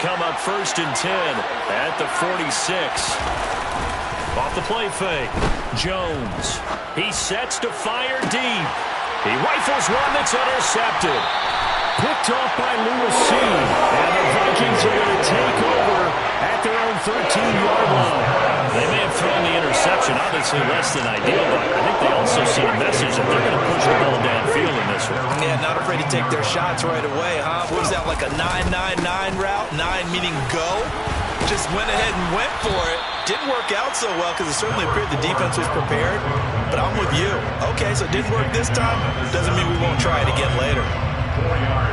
come up 1st and 10 at the 46. Off the play fake. Jones. He sets to fire deep. He rifles one that's intercepted. Picked off by Lewis C. And the Vikings are going to take over at their own 13-yard line. They may have thrown the interception, obviously less than ideal, but I think they also see a message that they're going to push the ball downfield in this one. Yeah, not afraid to take their shots right away, huh? What was that, like a 9-9-9 route? 9 meaning go? Just went ahead and went for it. Didn't work out so well because it certainly appeared the defense was prepared. But I'm with you. Okay, so it didn't work this time. Doesn't mean we won't try it again later.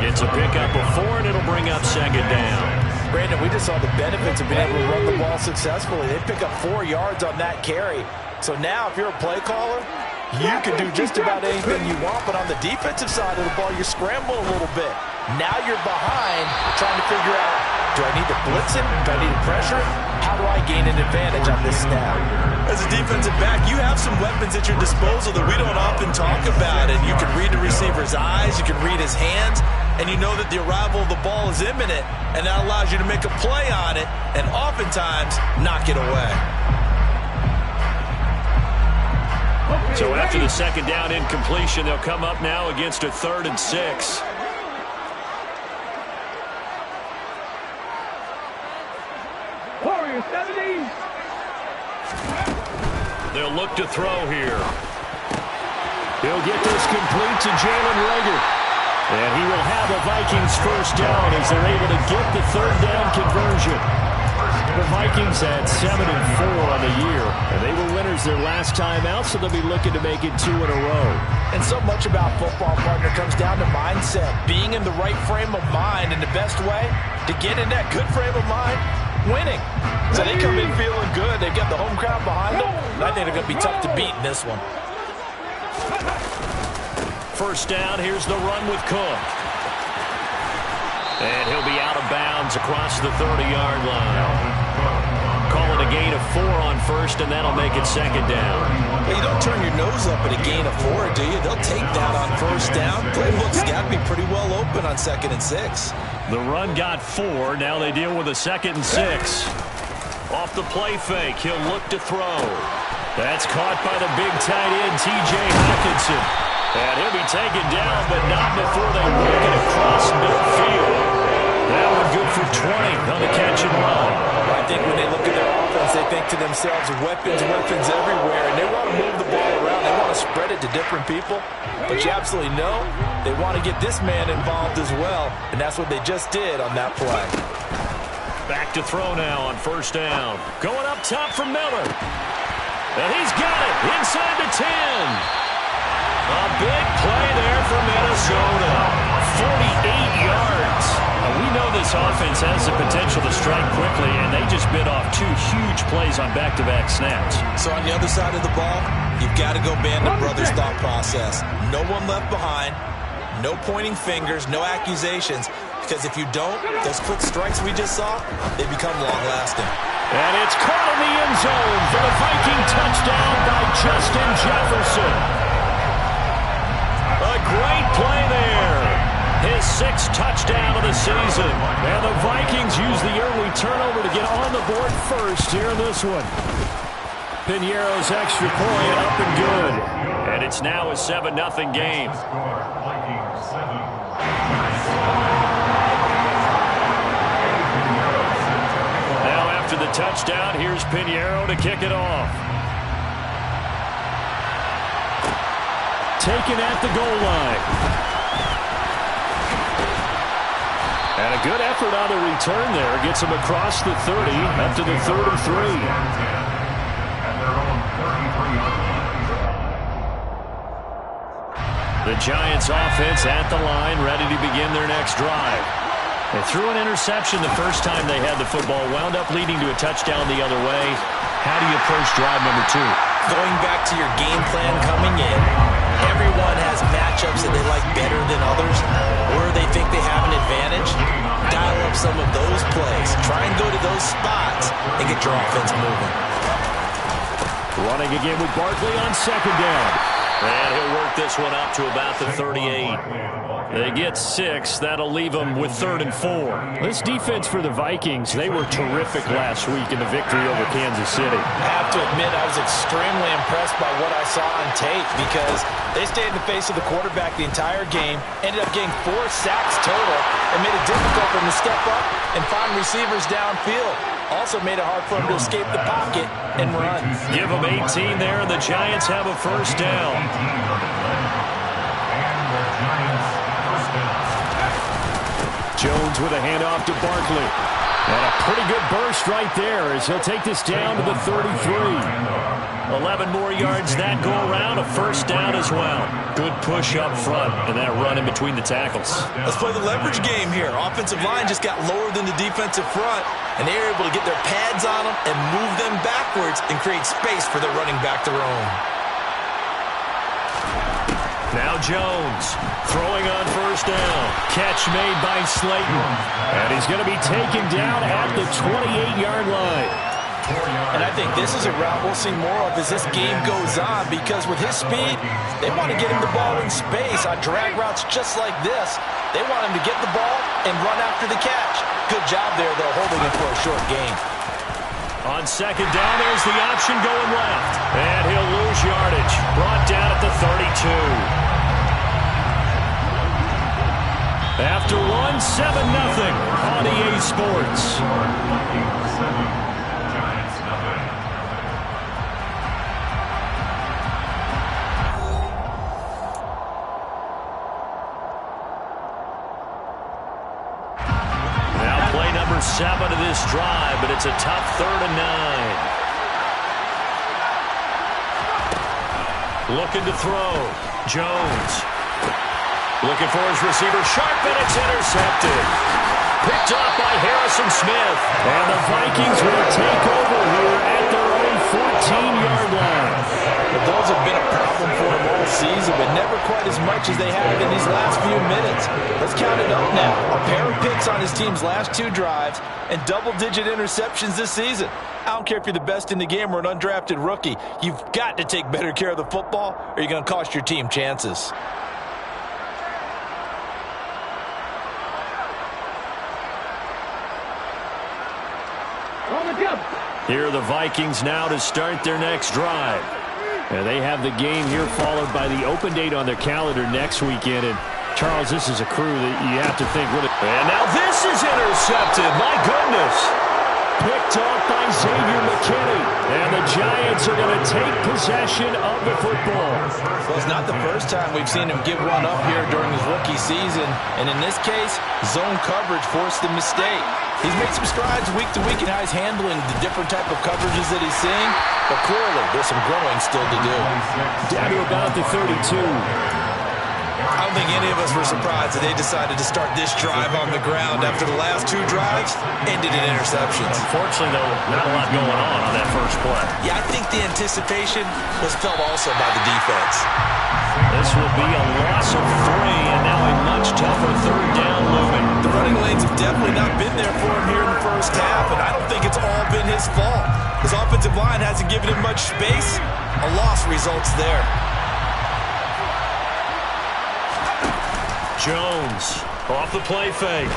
It's a pickup of 4, and it'll bring up 2nd down. Brandon, we just saw the benefits of being able to run the ball successfully. They pick up 4 yards on that carry. So now if you're a play caller, you can do just about anything you want. But on the defensive side of the ball, you're scrambling a little bit. Now you're behind trying to figure out, do I need to blitz him? Do I need to pressure him? How do I gain an advantage on this snap? As a defensive back, you have some weapons at your disposal that we don't often talk about. And you can read the receiver's eyes, you can read his hands, and you know that the arrival of the ball is imminent, and that allows you to make a play on it and oftentimes knock it away. So after the 2nd down incompletion, they'll come up now against a 3rd and 6. They'll look to throw here. He'll get this complete to Jalen Reagor. And he will have a Vikings 1st down as they're able to get the 3rd down conversion. The Vikings had 7-4 on the year, and they were winners their last time out, so they'll be looking to make it 2 in a row. And so much about football, partner, comes down to mindset. Being in the right frame of mind, and the best way to get in that good frame of mind, winning. So they come in feeling good. They've got the home crowd behind them. I think they're going to be tough to beat in this one. 1st down, here's the run with Cook. And he'll be out of bounds across the 30-yard line. Call it a gain of 4 on 1st, and that'll make it 2nd down. Well, you don't turn your nose up at a gain of 4, do you? They'll take that on 1st down. Playbook's got to be pretty well open on 2nd and 6. The run got 4. Now they deal with a 2nd and 6. Off the play fake, he'll look to throw. That's caught by the big tight end, T.J. Hockenson. And he'll be taken down, but not before they work it across midfield. That one good for 20 on the catch and run. I think when they look at their offense, they think to themselves, weapons, weapons everywhere, and they want to move the ball around. They want to spread it to different people. But you absolutely know they want to get this man involved as well, and that's what they just did on that play. Back to throw now on 1st down. Going up top for Miller. And he's got it inside the 10. A big play there for Minnesota. 48 yards. We know this offense has the potential to strike quickly, and they just bit off 2 huge plays on back-to-back snaps. So on the other side of the ball, you've got to go Band of Brothers thought process. No one left behind. No pointing fingers, no accusations. Because if you don't, those quick strikes we just saw, they become long-lasting. And it's caught in the end zone for the Viking touchdown by Justin Jefferson. A great play there. His 6th touchdown of the season. And the Vikings use the early turnover to get on the board first here in this one. Piñeiro's extra point up and good. And it's now a 7-0 game. Now after the touchdown, here's Piñeiro to kick it off. Taken at the goal line. And a good effort on the return there. Gets him across the 30, up to the 33. The Giants offense at the line, ready to begin their next drive. They threw an interception the first time they had the football, wound up leading to a touchdown the other way. How do you approach drive number 2? Going back to your game plan coming in, everyone has matchups that they like better than others, or they think they have an advantage. Dial up some of those plays. Try and go to those spots and get your offense moving. Running again with Barkley on 2nd down. And he'll work this one up to about the 38. They get 6. That'll leave them with 3rd and 4. This defense for the Vikings, they were terrific last week in the victory over Kansas City. I have to admit, I was extremely impressed by what I saw on tape because they stayed in the face of the quarterback the entire game, ended up getting 4 sacks total, and made it difficult for him to step up and find receivers downfield. Also made it hard for him to escape the pocket and run. Give them 18 there, and the Giants have a first down. Jones with a handoff to Barkley. And a pretty good burst right there as he'll take this down to the 33. 11 more yards that go around, a first down as well. Good push up front and that run in between the tackles. Let's play the leverage game here. Offensive line just got lower than the defensive front, and they were able to get their pads on them and move them backwards and create space for their running back to roam. Now Jones throwing on first down. Catch made by Slayton. And he's going to be taken down at the 28-yard line. And I think this is a route we'll see more of as this game goes on because with his speed, they want to get him the ball in space on drag routes just like this. They want him to get the ball and run after the catch. Good job there, though, holding him for a short gain. On second down, there's the option going left. And he'll lose yardage. Brought down at the 32. After 1, 7-0 on EA Sports. Now play number 7 of this drive, but it's a tough 3rd and 9. Looking to throw. Jones. Looking for his receiver, Sharp, and it's intercepted. Picked off by Harrison Smith. And the Vikings will take over here at their own 14-yard line. But those have been a problem for them all season, but never quite as much as they have in these last few minutes. Let's count it up now. A pair of picks on his team's last 2 drives and double-digit interceptions this season. I don't care if you're the best in the game or an undrafted rookie. You've got to take better care of the football or you're going to cost your team chances. Here are the Vikings now to start their next drive. And they have the game here followed by the open date on their calendar next weekend. And, Charles, this is a crew that you have to think. And now this is intercepted. My goodness. Picked off by Xavier McKinney. And the Giants are going to take possession of the football. Well, it's not the first time we've seen him give one up here during his rookie season. And in this case, zone coverage forced the mistake. He's made some strides week to week in how he's handling the different type of coverages that he's seeing. But clearly, there's some growing still to do. Down to about the 32. I don't think any of us were surprised that they decided to start this drive on the ground after the last 2 drives ended in interceptions. Unfortunately, though, not a lot going on that first play. Yeah, I think the anticipation was felt also by the defense. This will be a loss of 3, and now a much tougher 3rd down looming. The running lanes have definitely not been there for him here in the first half, and I don't think it's all been his fault. His offensive line hasn't given him much space. A loss results there. Jones off the play fake.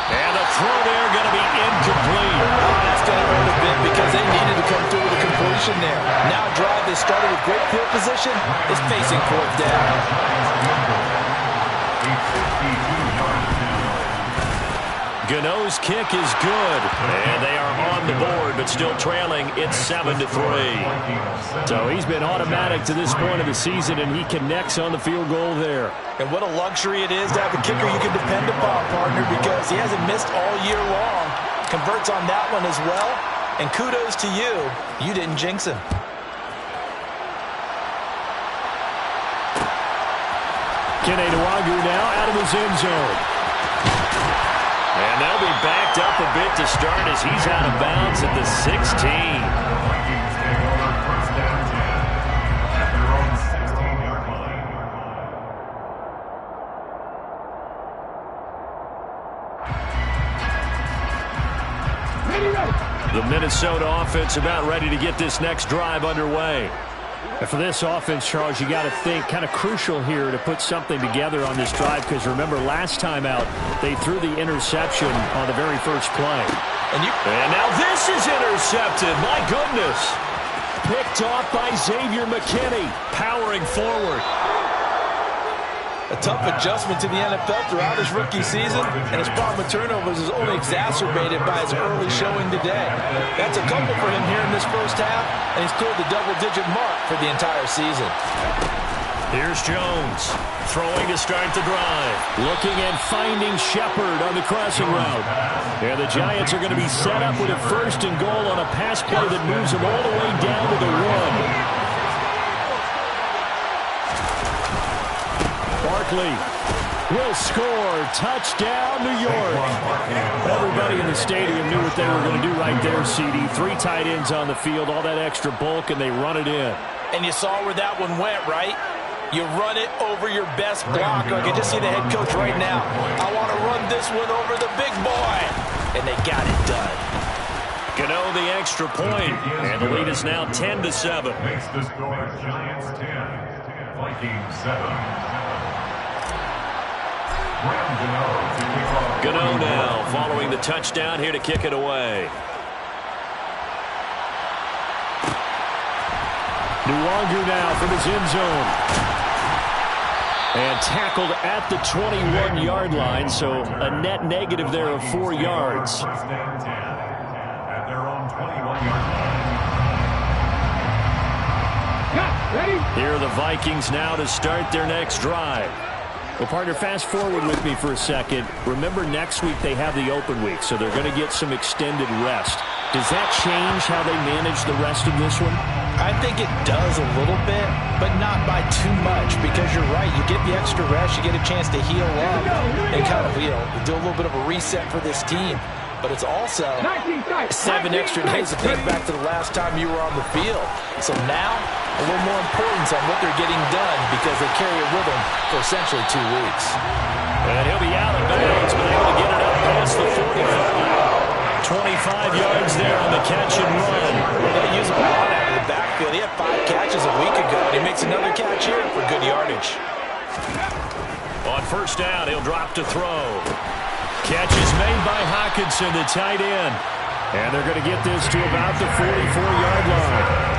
And the throw there going to be incomplete. That's going to hurt a bit because they needed to come through with a completion there. Now a drive they started with great field position is facing 4th down. Gano's kick is good, and they are on the board, but still trailing. It's 7-3. So he's been automatic to this point of the season, and he connects on the field goal there. And what a luxury it is to have a kicker you can depend upon, partner, because he hasn't missed all year long. Converts on that one as well, and kudos to you. You didn't jinx him. Kene Nwangwu now out of his end zone. And they'll be backed up a bit to start as he's out of bounds at the 16. The Minnesota offense about ready to get this next drive underway. And for this offense, Charles, you got to think kind of crucial here to put something together on this drive, because remember last time out they threw the interception on the very first play. And now this is intercepted. My goodness. Picked off by Xavier McKinney, powering forward. A tough adjustment to the NFL throughout his rookie season, and his problem with turnovers is only exacerbated by his early showing today. That's a couple for him here in this first half, and he's cleared the double-digit mark for the entire season. Here's Jones, throwing to start the drive. Looking and finding Shepard on the crossing route. And the Giants are going to be set up with a first and goal on a pass play that moves them all the way down to the 1. Barkley will score. Touchdown, New York. Everybody in the stadium knew what they were going to do right there, CD. 3 tight ends on the field, all that extra bulk, and they run it in. And you saw where that one went, right? You run it over your best blocker. I can just see the head coach right now. I want to run this one over the big boy. And they got it done. Gano the extra point, and the lead is now 10-7. Makes the score Giants 10, Vikings 7. Gano now following the touchdown here to kick it away. Nwangu now from his end zone. And tackled at the 21-yard line, so a net negative there of 4 yards. Here are the Vikings now to start their next drive. Well, partner, fast forward with me for a second. Remember, next week they have the open week, so they're going to get some extended rest. Does that change how they manage the rest of this one? I think it does a little bit, but not by too much, because you're right. You get the extra rest. You get a chance to heal up and kind of, do a little bit of a reset for this team. But it's also 7 extra days to think back to the last time you were on the field. So now, a little more importance on what they're getting done, because they carry it with them for essentially 2 weeks. And he'll be out of bounds, but able to get it up past the 45. 25 yards there on the catch and run. They use him a lot out of the backfield. He had 5 catches a week ago, and he makes another catch here for good yardage. On first down, he'll drop to throw. Catch is made by Hockenson, the tight end. And they're going to get this to about the 44-yard line.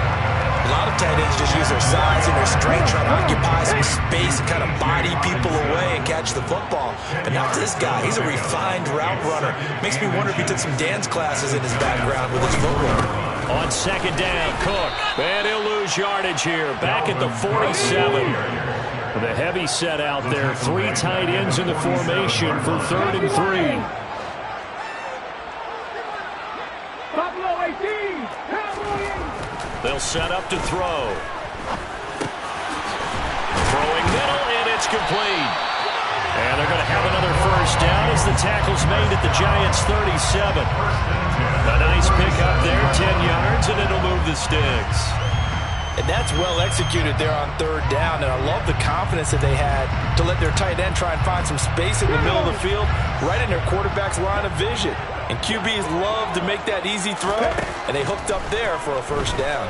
A lot of tight ends just use their size and their strength, trying to occupy some space and kind of body people away and catch the football. But not this guy. He's a refined route runner. Makes me wonder if he took some dance classes in his background with his footwork. On second down, Cook. And he'll lose yardage here. Back at the 47. The heavy set out there. 3 tight ends in the formation for 3rd and 3. They'll set up to throw. Throwing middle, and it's complete. And they're going to have another first down as the tackle's made at the Giants' 37. A nice pickup there, 10 yards, and it'll move the sticks. And that's well executed there on 3rd down, and I love the confidence that they had to let their tight end try and find some space in the middle of the field, right in their quarterback's line of vision. And QBs love to make that easy throw, and they hooked up there for a first down.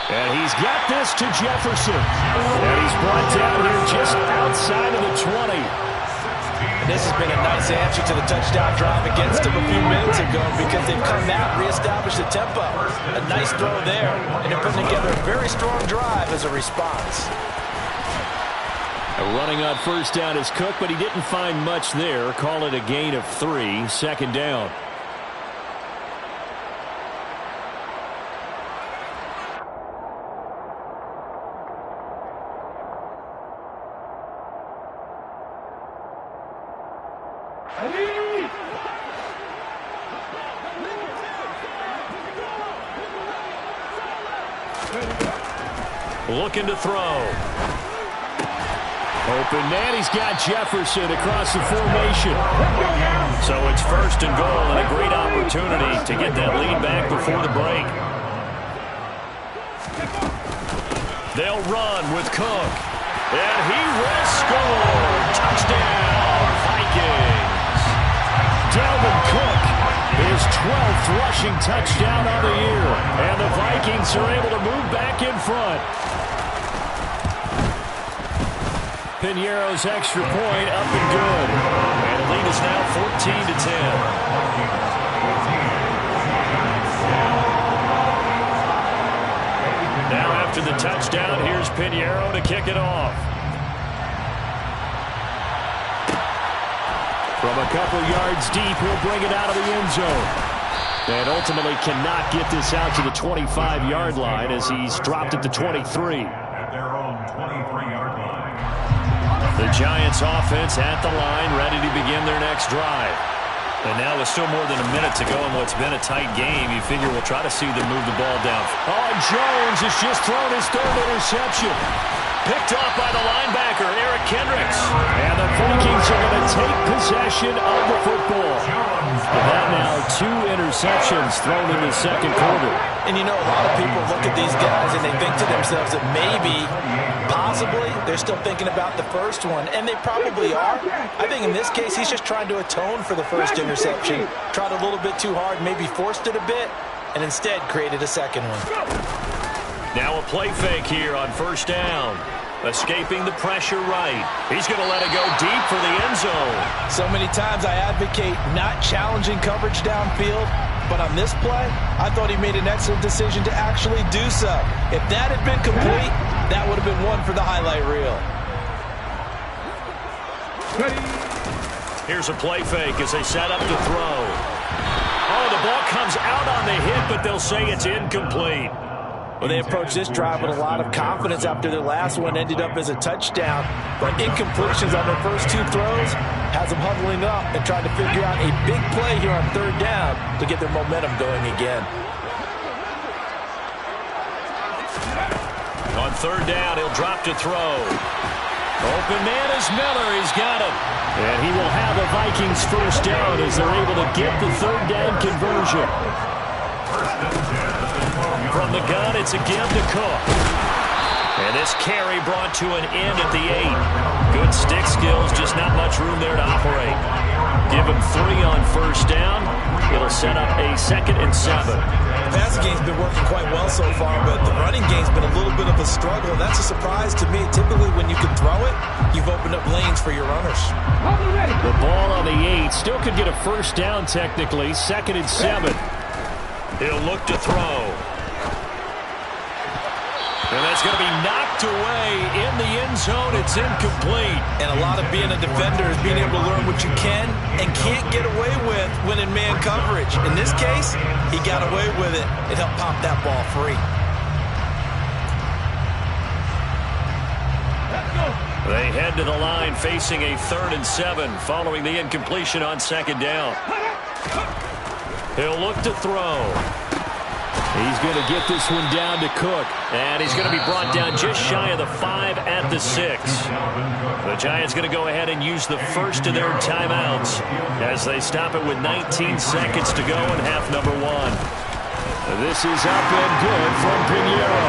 And he's got this to Jefferson. And he's brought down here just outside of the 20. And this has been a nice answer to the touchdown drive against them a few minutes ago, because they've come out and reestablished the tempo. A nice throw there, and they're putting together a very strong drive as a response. Running on first down is Cook, but he didn't find much there. Call it a gain of 3. Second down. Looking to throw. Open man, he's got Jefferson across the formation. So it's 1st and goal, and a great opportunity to get that lead back before the break. They'll run with Cook. And he will score. Touchdown, Vikings. Dalvin Cook is 12th rushing touchdown on the year. And the Vikings are able to move back in front. Piñeiro's extra point up and good. And the lead is now 14-10. Now after the touchdown, here's Piñeiro to kick it off. From a couple yards deep, he'll bring it out of the end zone. And ultimately cannot get this out to the 25-yard line as he's dropped at the 23. At their own 23-yard line. The Giants offense at the line, ready to begin their next drive. And now with still more than a minute to go in what's been a tight game, you figure we'll try to see them move the ball down. Oh, Jones has just thrown his third interception. Picked off by the linebacker, Eric Kendricks. And the Vikings are going to take possession of the football. And that now 2 interceptions thrown in the second quarter. And you know, a lot of people look at these guys and they think to themselves that maybe, possibly, they're still thinking about the first one. And they probably are. I think in this case, he's just trying to atone for the first interception. Tried a little bit too hard, maybe forced it a bit, and instead created a second one. Now a play fake here on first down. Escaping the pressure right. He's going to let it go deep for the end zone. So many times I advocate not challenging coverage downfield, but on this play, I thought he made an excellent decision to actually do so. If that had been complete, that would have been one for the highlight reel. Here's a play fake as they set up to throw. Oh, the ball comes out on the hit, but they'll say it's incomplete. Well, they approached this drive with a lot of confidence after their last one ended up as a touchdown. But incompletions on their first 2 throws has them huddling up and trying to figure out a big play here on third down to get their momentum going again. On third down, he'll drop to throw. Open man is Miller. He's got it. And he will have the Vikings first down as they're able to get the third down conversion. From the gun, it's again to Cook. And this carry brought to an end at the 8. Good stick skills, just not much room there to operate. Give him 3 on first down. It'll set up a 2nd and 7. The passing game's been working quite well so far, but the running game's been a little bit of a struggle, and that's a surprise to me. Typically, when you can throw it, you've opened up lanes for your runners. The ball on the 8 still could get a first down technically. 2nd and 7. He'll look to throw. And that's going to be knocked away in the end zone. It's incomplete. And a lot of being a defender is being able to learn what you can and can't get away with when in man coverage. In this case, he got away with it. It helped pop that ball free. They head to the line facing a 3rd and 7 following the incompletion on 2nd down. He'll look to throw. He's going to get this one down to Cook. And he's going to be brought down just shy of the 5 at the 6. The Giants going to go ahead and use the first of their timeouts as they stop it with 19 seconds to go in half number 1. This is up and good from Piñeiro.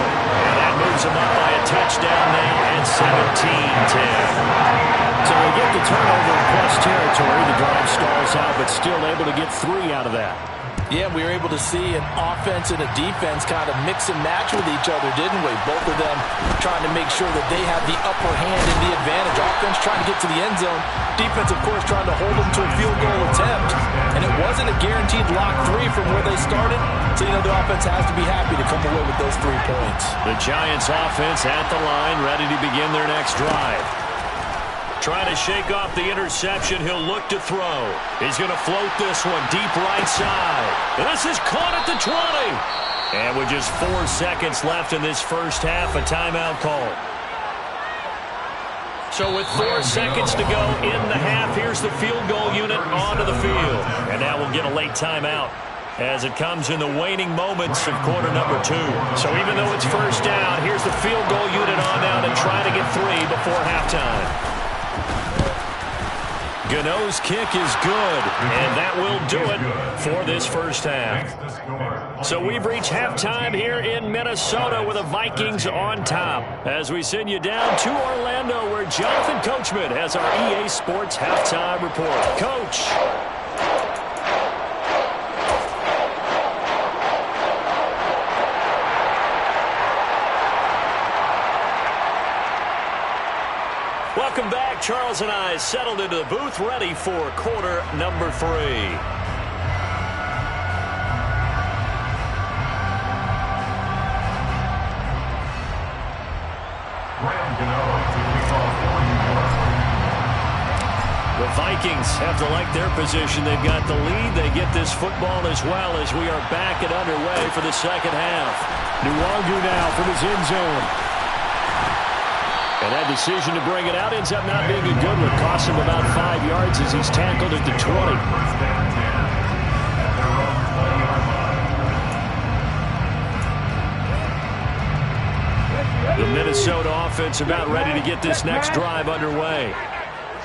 And that moves him up by a touchdown now at 17-10. So they get the turnover in plus territory. The drive stalls out, but still able to get 3 out of that. Yeah, we were able to see an offense and a defense kind of mix and match with each other, didn't we? Both of them trying to make sure that they have the upper hand and the advantage. Offense trying to get to the end zone. Defense, of course, trying to hold them to a field goal attempt. And it wasn't a guaranteed lock 3 from where they started. So, you know, the offense has to be happy to come away with those 3 points. The Giants offense at the line, ready to begin their next drive. Trying to shake off the interception. He'll look to throw. He's going to float this one deep right side. And this is caught at the 20. And with just 4 seconds left in this first half, a timeout call. So with 4 seconds to go in the half, here's the field goal unit onto the field. And now we'll get a late timeout as it comes in the waning moments of quarter number 2. So even though it's first down, here's the field goal unit on now to try to get 3 before halftime. Gano's kick is good, and that will do it for this first half. So we've reached halftime here in Minnesota with the Vikings on top as we send you down to Orlando where Jonathan Coachman has our EA Sports halftime report. Coach. Charles and I settled into the booth, ready for quarter number 3. The Vikings have to like their position. They've got the lead. They get this football as well as we are back and underway for the second half. Nwangu now from his end zone. And that decision to bring it out ends up not being a good one. Costs him about 5 yards as he's tackled at the 20. The Minnesota offense about ready to get this next drive underway.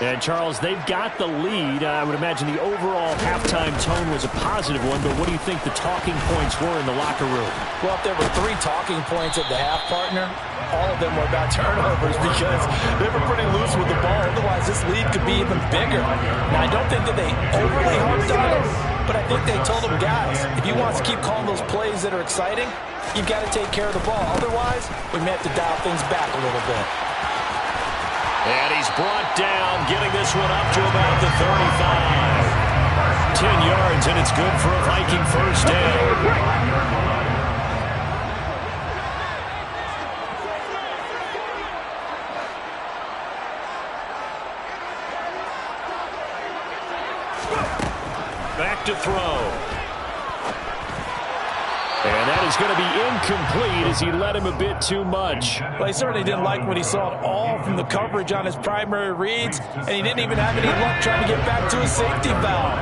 And, Charles, they've got the lead. I would imagine the overall halftime tone was a positive one, but what do you think the talking points were in the locker room? Well, if there were 3 talking points at the half, partner, all of them were about turnovers because they were pretty loose with the ball. Otherwise, this lead could be even bigger. Now, I don't think that they overly harped on it, but I think they told them, guys, if you want to keep calling those plays that are exciting, you've got to take care of the ball. Otherwise, we may have to dial things back a little bit. And he's brought down, getting this one up to about the 35. 10 yards, and it's good for a Viking first down. Back to throw. And that is going to be incomplete as he led him a bit too much. Well, he certainly didn't like what he saw at all from the coverage on his primary reads, and he didn't even have any luck trying to get back to his safety valve.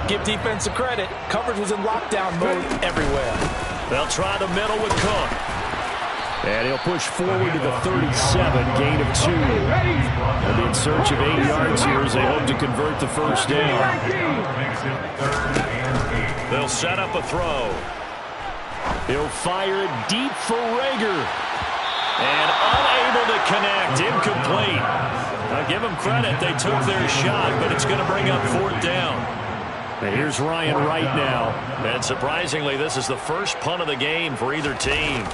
Give defense a credit. Coverage was in lockdown mode everywhere. They'll try the middle with Cook. And he'll push forward to the 37, gain of 2. They'll be in search of 8 yards here as they hope to convert the first down. They'll set up a throw. He'll fire it deep for Rager. And unable to connect. Incomplete. Now give them credit. They took their shot, but it's going to bring up 4th down. And here's Ryan Wright now. And surprisingly, this is the first punt of the game for either team.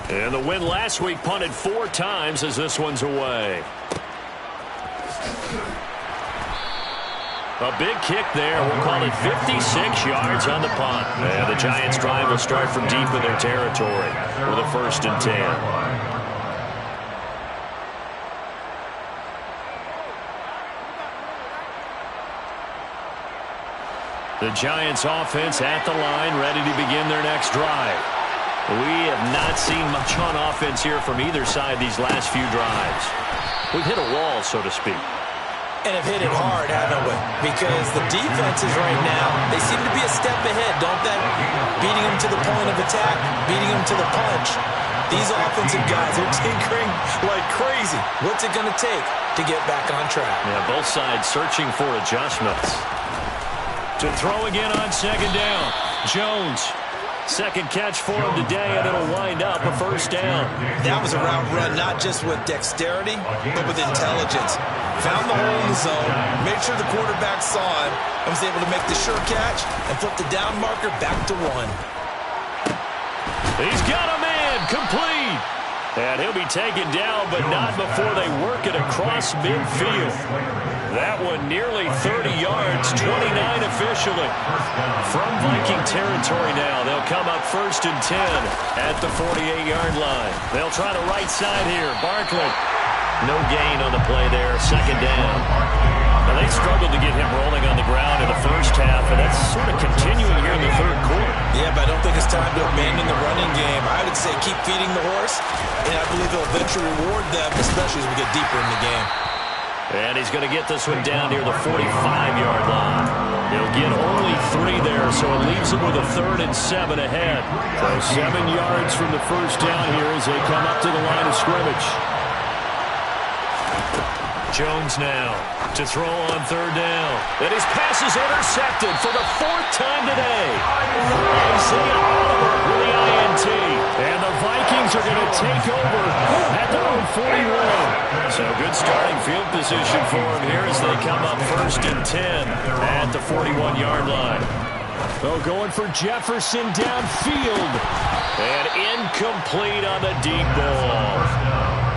And the win last week punted 4 times as this one's away. A big kick there. We'll call it 56 yards on the punt. And the Giants' drive will start from deep in their territory with a 1st and 10. The Giants' offense at the line, ready to begin their next drive. We have not seen much on offense here from either side these last few drives. We've hit a wall, so to speak. And have hit it hard, haven't we? Because the defenses right now, they seem to be a step ahead, don't they? Beating them to the point of attack, beating them to the punch. These offensive guys are tinkering like crazy. What's it going to take to get back on track? Yeah, both sides searching for adjustments. To throw again on 2nd down. Jones. 2nd catch for him today, and it'll wind up a 1st down. That was a route run, not just with dexterity, but with intelligence. Found the hole in the zone, made sure the quarterback saw him, and was able to make the sure catch and flip the down marker back to 1. He's got a man, complete. And he'll be taken down, but not before they work it across midfield. That one nearly 30 yards, 29 officially. From Viking territory now, they'll come up 1st and 10 at the 48-yard line. They'll try the right side here. Barkley. No gain on the play there, 2nd down. Now, they struggled to get him rolling on the ground in the first half, and that's sort of continuing here in the 3rd quarter. Yeah, but I don't think it's time to abandon the running game. I would say keep feeding the horse, and I believe they'll eventually reward them, especially as we get deeper in the game. And he's going to get this one down near the 45-yard line. He'll get only 3 there, so it leaves him with a 3rd and 7 ahead. So 7 yards from the first down here as they come up to the line of scrimmage. Jones now to throw on 3rd down. And his pass is intercepted for the 4th time today. Isaiah Oliver with the INT. And the Vikings are going to take over at their own 41. So good starting field position for them here as they come up 1st and 10 at the 41-yard line. Oh, going for Jefferson downfield. And incomplete on the deep ball.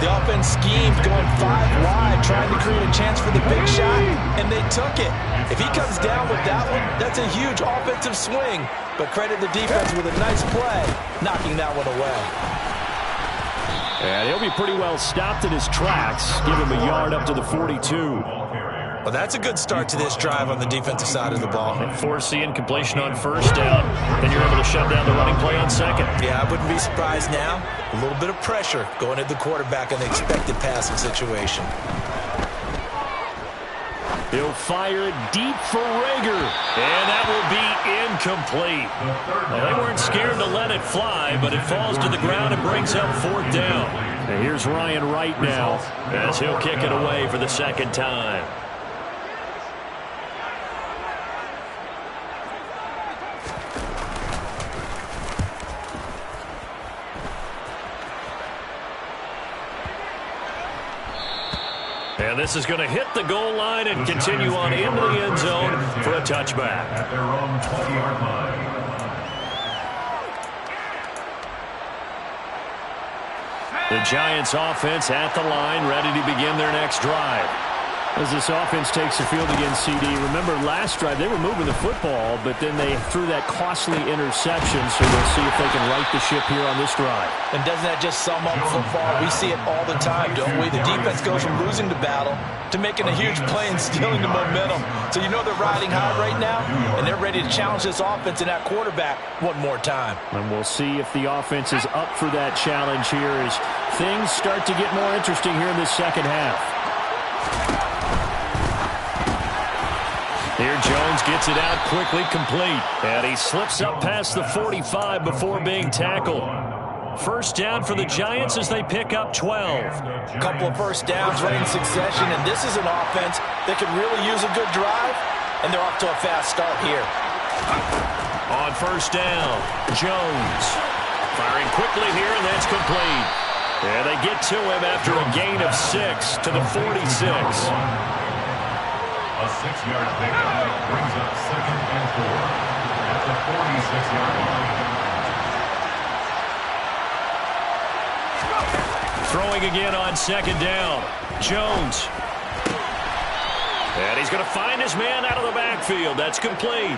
The offense schemed going 5 wide, trying to create a chance for the big shot, and they took it. If he comes down with that one, that's a huge offensive swing. But credit the defense with a nice play, knocking that one away. And he'll be pretty well stopped in his tracks. Give him a yard up to the 42. Well, that's a good start to this drive on the defensive side of the ball. And force the incompletion on first down, then you're able to shut down the running play on second. Yeah, I wouldn't be surprised now. A little bit of pressure going at the quarterback in the expected passing situation. He'll fire it deep for Rager, and that will be incomplete. Well, they weren't scared to let it fly, but it falls to the ground and brings up 4th down. And here's Ryan Wright now, as he'll kick it away for the second time. And this is going to hit the goal line and continue on into the end zone for a touchback. At their own 20-yard line. The Giants offense at the line, ready to begin their next drive. as this offense takes the field against CD. Remember, last drive, they were moving the football, but then they threw that costly interception, so we'll see if they can right the ship here on this drive. And doesn't that just sum up football? We see it all the time, don't we? The defense goes from losing the battle to making a huge play and stealing the momentum. So you know they're riding high right now, and they're ready to challenge this offense and that quarterback one more time. And we'll see if the offense is up for that challenge here as things start to get more interesting here in this second half. Here Jones gets it out quickly, complete. And he slips up past the 45 before being tackled. First down for the Giants as they pick up 12. A couple of first downs right in succession, and this is an offense that could really use a good drive, and they're off to a fast start here. On first down, Jones firing quickly here, and that's complete. And they get to him after a gain of 6 to the 46. A 6-yard pickup brings up 2nd and 4 at the 46-yard line. Throwing again on second down. Jones. And he's going to find his man out of the backfield. That's complete.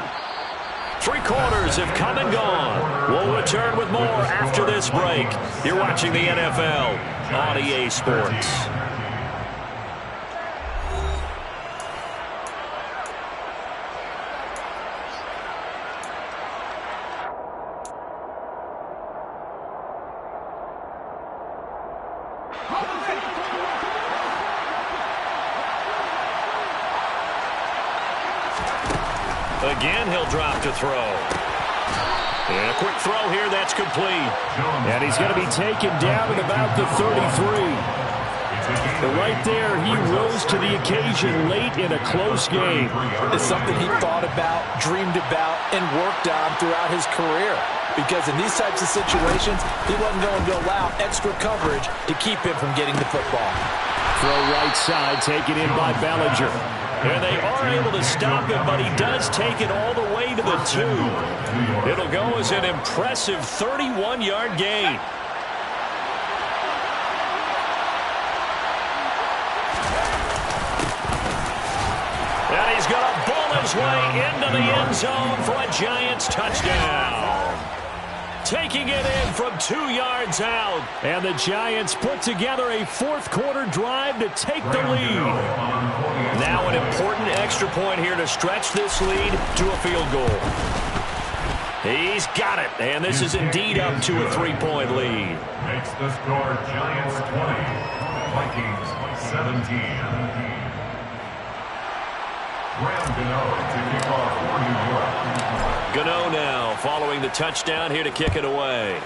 3 quarters have come and gone. We'll return with more after this break. You're watching the NFL on EA Sports. Again, he'll drop to throw. And a quick throw here, that's complete. And he's going to be taken down at about the 33. But right there, he rose to the occasion late in a close game. It's something he thought about, dreamed about, and worked on throughout his career. Because in these types of situations, he wasn't going to allow extra coverage to keep him from getting the football. Throw right side, taken in by Bellinger. And they are able to stop him, but he does take it all the way to the 2. It'll go as an impressive 31-yard gain. And he's going to bull his way into the end zone for a Giants touchdown. Taking it in from 2 yards out. And the Giants put together a fourth-quarter drive to take the lead. Now an important extra point here to stretch this lead to a field goal. He's got it, and this is indeed up to a 3-point lead. Makes the score Giants 20, Vikings 17. Graham Gano to kick off for New York. Gano now following the touchdown here to kick it away.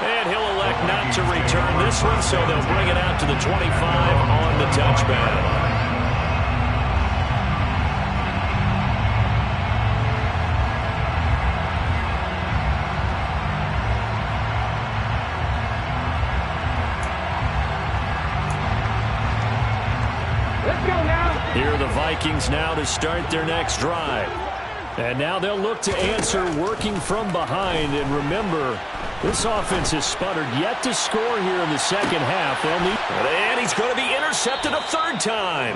And he'll elect not to return this one, so they'll bring it out to the 25 on the touchback. Here are the Vikings now to start their next drive. And now they'll look to answer working from behind. And remember, this offense has sputtered yet to score here in the second half. They'll need. And he's going to be intercepted a third time.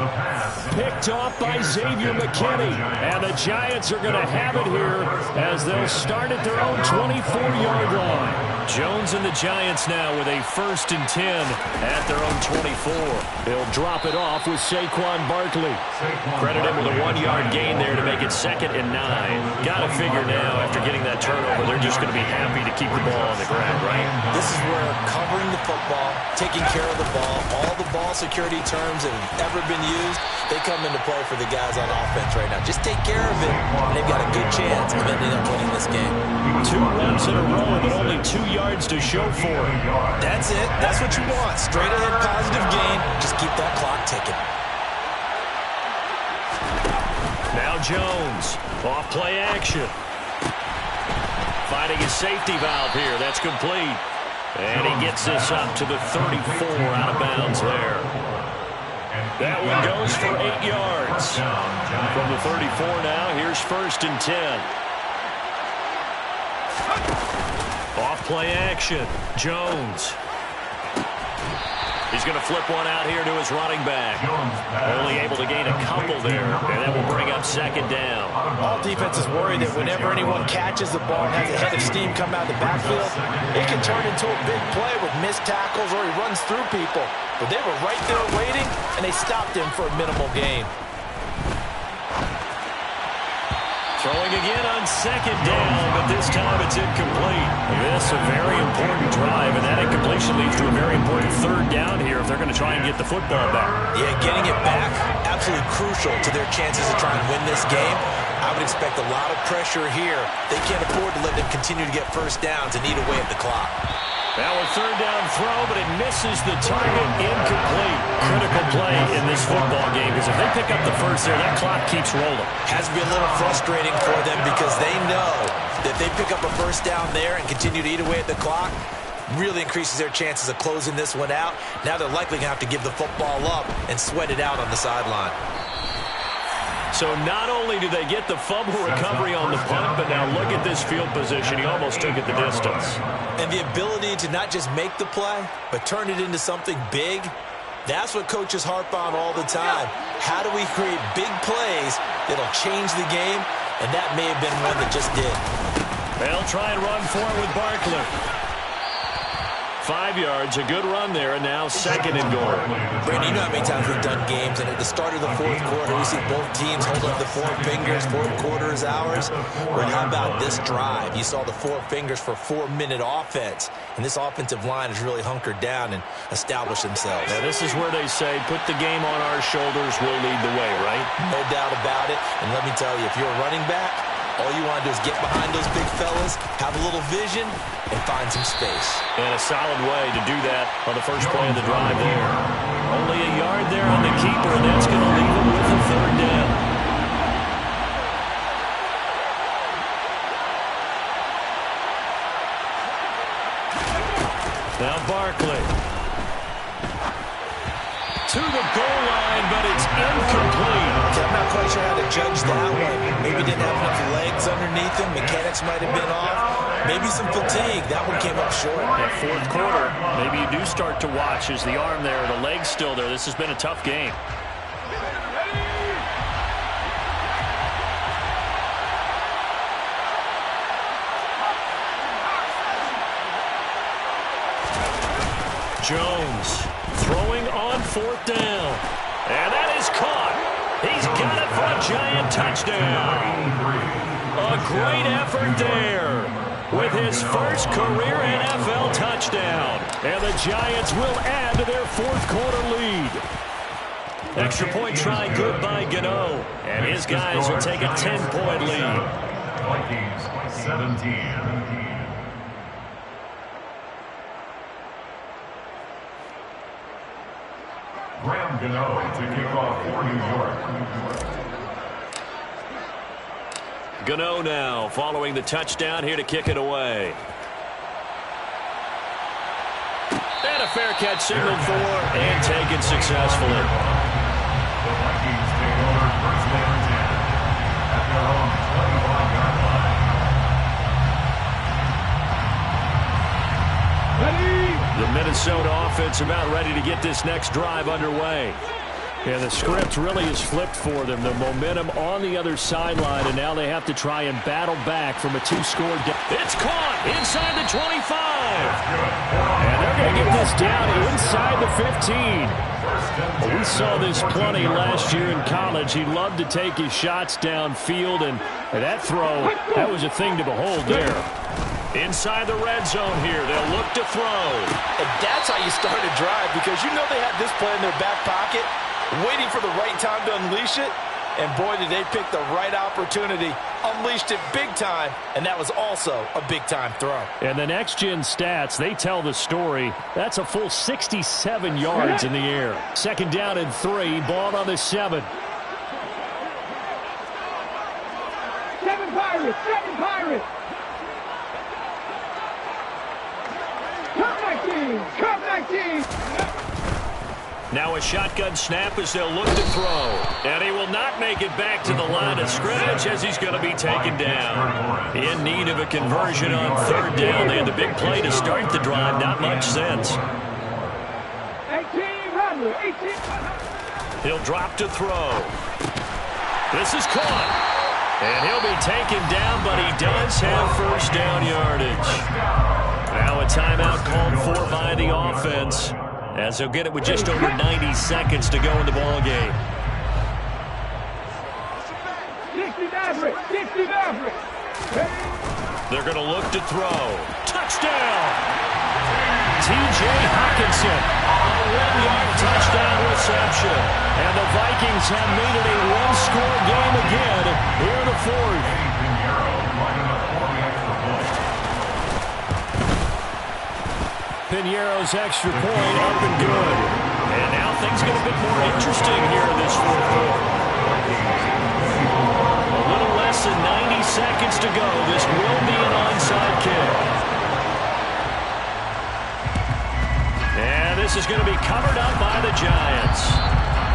Picked off by Xavier McKinney. And the Giants are going to have it here as they'll start at their own 24-yard line. Jones and the Giants now with a 1st and 10 at their own 24. They'll drop it off with Saquon Barkley. Credit him with a 1-yard gain there to make it 2nd and 9. Got to figure now, after getting that turnover, they're just going to be happy to keep the ball on the ground, right? This is where covering the football, taking care of the ball, all the ball security terms that have ever been used, they come into play for the guys on offense right now. Just take care of it, and they've got a good chance of ending up winning this game. 2 runs in a row, but only 2 yards to show for it. That's it. That's what you want. Straight ahead positive gain. Just keep that clock ticking. Now Jones, off play action. Finding his safety valve here. That's complete. And he gets this up to the 34 out of bounds there. That one goes for 8 yards. From the 34 now, here's 1st and 10. Off play action. Jones. He's going to flip one out here to his running back. Only able to gain a couple there, and that will bring up 2nd down. All defenses worry that whenever anyone catches the ball and has a head of steam come out of the backfield, it can turn into a big play with missed tackles or he runs through people. But they were right there waiting, and they stopped him for a minimal gain. Throwing again on 2nd down, but this time it's incomplete. This a very important drive, and that incompletion leads to a very important 3rd down here if they're going to try and get the football back. Yeah, getting it back, absolutely crucial to their chances to try and win this game. I would expect a lot of pressure here. They can't afford to let them continue to get 1st downs and eat away at the clock. Now a 3rd down throw, but it misses the target. Incomplete. Critical play in this football game, because if they pick up the 1st there, that clock keeps rolling. Has to be a little frustrating for them because they know that if they pick up a 1st down there and continue to eat away at the clock, really increases their chances of closing this one out. Now they're likely going to have to give the football up and sweat it out on the sideline. So not only do they get the fumble recovery on the punt, but now look at this field position. He almost took it the distance. And the ability to not just make the play, but turn it into something big, that's what coaches harp on all the time. How do we create big plays that'll change the game? And that may have been one that just did. They'll try and run for it with Barkley. 5 yards, a good run there, and now 2nd and goal. Brandon, you know how many times we've done games, and at the start of the 4th quarter, we see both teams hold up the 4 fingers, 4th quarter is ours. Well, how about this drive? You saw the 4 fingers for 4-minute offense, and this offensive line has really hunkered down and established themselves. Now, this is where they say, put the game on our shoulders, we'll lead the way, right? No doubt about it, and let me tell you, if you're a running back, all you want to do is get behind those big fellas, have a little vision, and find some space. And a solid way to do that on the first play of the drive there. Only a yard there on the keeper, and that's going to leave him with a 3rd down. Now Barkley. To the goal line, but it's incomplete. I'm not quite sure how to judge that one. Maybe didn't have enough legs underneath him. Mechanics might have been off. Maybe some fatigue. That one came up short. That 4th quarter, maybe you do start to watch as the arm there, the leg's still there. This has been a tough game. Jones throwing on 4th down. And that is caught. He's got it for a giant touchdown. A great effort there with his first career NFL touchdown. And the Giants will add to their 4th quarter lead. Extra point try good by Gano. And his guys will take a 10-point lead. Vikings 17. Graham Gano to kick off for New York. Gano now following the touchdown here to kick it away. And a fair catch signaled for and taken successfully. The Vikings take over 1st and 10 at their own 25. The Minnesota offense about ready to get this next drive underway. Yeah, the script really is flipped for them. The momentum on the other sideline, and now they have to try and battle back from a two-score down. It's caught inside the 25. And they're going to get this down inside the 15. Well, we saw this plenty last year in college. He loved to take his shots downfield, and that throw, that was a thing to behold there. Inside the red zone here, they'll look to throw. And that's how you start a drive, because you know they have this play in their back pocket, waiting for the right time to unleash it. And boy, did they pick the right opportunity, unleashed it big time, and that was also a big-time throw. And the next-gen stats, they tell the story. That's a full 67 yards in the air. Second down and 3, ball on the 7. 7 Pirates, 7 Pirates. Come back team, come back team. Now a shotgun snap as they'll look to throw. And he will not make it back to the line of scrimmage as he's going to be taken down. In need of a conversion on third down. They had the big play to start the drive. Not much sense. 1800, 1800. He'll drop to throw. This is caught. And he'll be taken down, but he does have first down yardage. Now a timeout called for by the offense, as they'll get it with just over 90 seconds to go in the ball game. 60 Maverick, 60 Maverick. They're going to look to throw. Touchdown! T.J. Hawkinson, a 1-yard touchdown reception. And the Vikings have made it a one-score game again here in the fourth. Piñeiro's extra point up and good. And now things get a bit more interesting here in this fourth quarter. A little less than 90 seconds to go. This will be an onside kick. And this is going to be covered up by the Giants.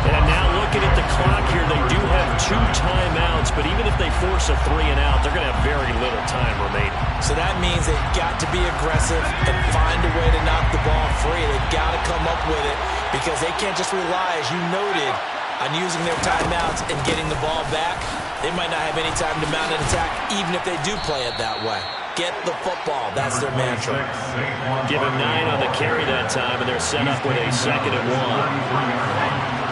And now looking at the clock here, they do have 2 timeouts, but even if they force a 3 and out, they're going to have very little time remaining. So that means they've got to be aggressive and find a way to knock the ball free. They've got to come up with it, because they can't just rely, as you noted, on using their timeouts and getting the ball back. They might not have any time to mount an attack, even if they do play it that way. Get the football. That's their mantra. Give him 9 on the carry that time, and they're set up with a 2nd and 1.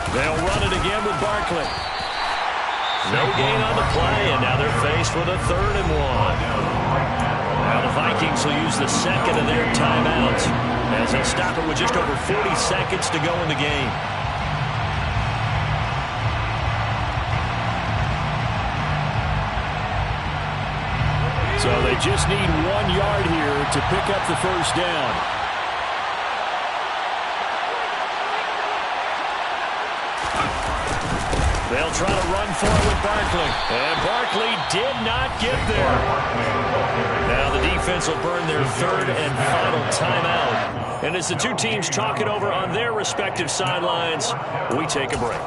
They'll run it again with Barkley. No gain on the play, and now they're faced with a 3rd and 1. Now the Vikings will use the 2nd of their timeouts, as they'll stop it with just over 40 seconds to go in the game. So they just need 1 yard here to pick up the first down. They'll try to run for it with Barkley. And Barkley did not get there. Now the defense will burn their 3rd and final timeout. And as the two teams talk it over on their respective sidelines, we take a break.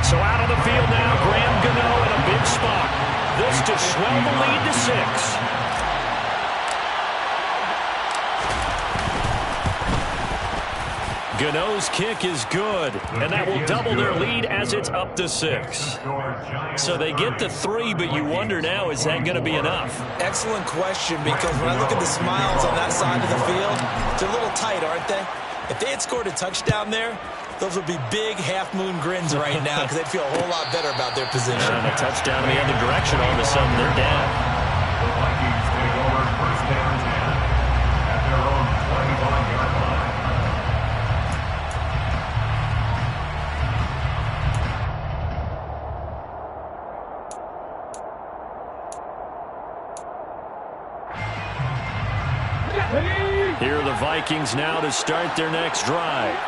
So out on the field now, Graham Gano in a big spot. This to swell the lead to 6. Gano's kick is good, and that will double their lead as it's up to 6. So they get the 3, but you wonder now, is that going to be enough? Excellent question, because when I look at the smiles on that side of the field, they're a little tight, aren't they? If they had scored a touchdown there, those would be big half-moon grins right now, because they'd feel a whole lot better about their position. And a touchdown in the other direction, all of a sudden they're down. The Vikings take over 1st down 10 at their own 25-yard line. Vikings now to start their next drive.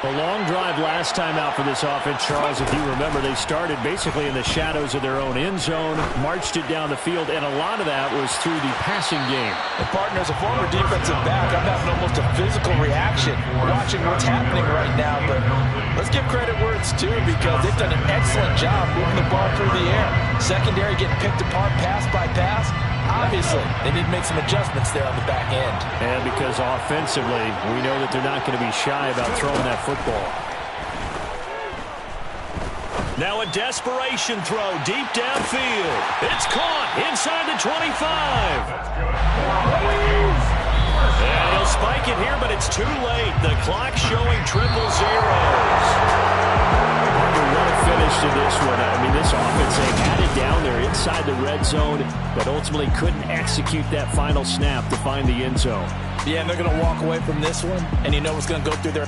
A long drive last time out for this offense, Charles. If you remember, they started basically in the shadows of their own end zone, marched it down the field, and a lot of that was through the passing game. And partner, as a former defensive back, I'm having almost a physical reaction watching what's happening right now. But let's give credit where it's due, because they've done an excellent job moving the ball through the air. Secondary getting picked apart pass by pass. Obviously, they need to make some adjustments there on the back end. And because offensively, we know that they're not going to be shy about throwing that football. Now a desperation throw deep downfield. It's caught inside the 25. And he'll spike it here, but it's too late. The clock showing triple zeros. What a finish to this one. I mean, this offense, they had it down there inside the red zone, but ultimately couldn't execute that final snap to find the end zone. Yeah, and they're going to walk away from this one, and you know what's going to go through their